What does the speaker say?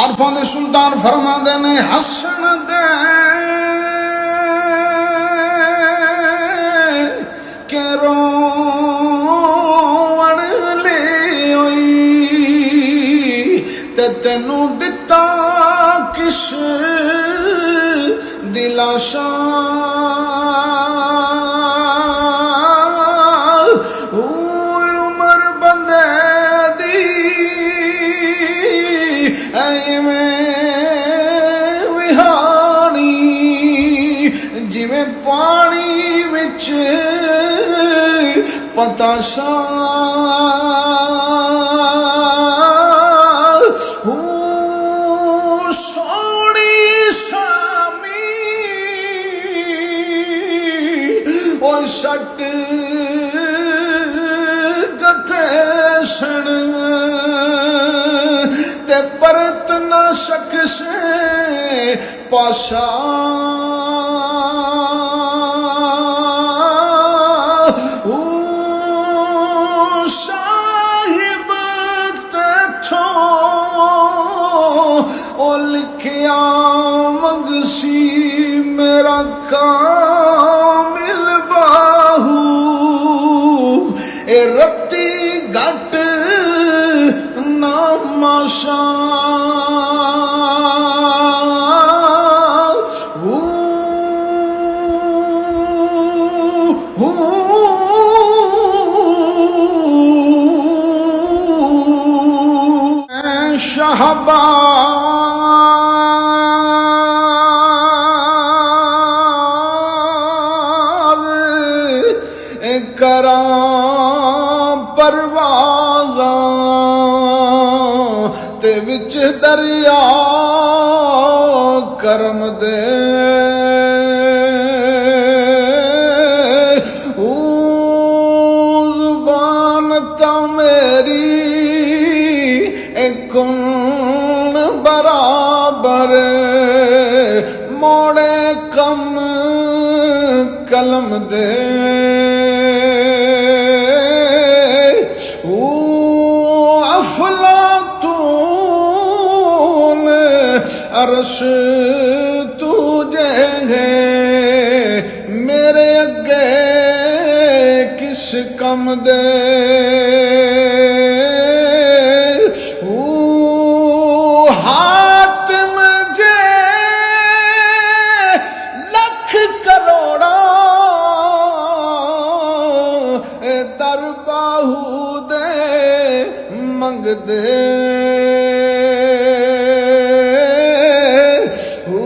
आरफां दे सुल्तान फरमांदे ने हसन दे के रोवण ले होई ते तेनू दिता किस दिलाशा उमर बंदे दी विहानी जिवें पानी विच पताशा सोनी सामी ओ सट गठे सण ते परत ना सकसे पाशा साहिब तेथों ओ लिखिया मंगसी मेरा कामिल बाहू ए रत्ती घट ना माशा शहबाज करा परवाज़ा ते विच दरिया करम दे ज़ुबान ता मेरी कुन बराबर मोड़े कम कलम दे अफलातून अरश तुझे है मेरे अगे किस कम दे मंग दे हो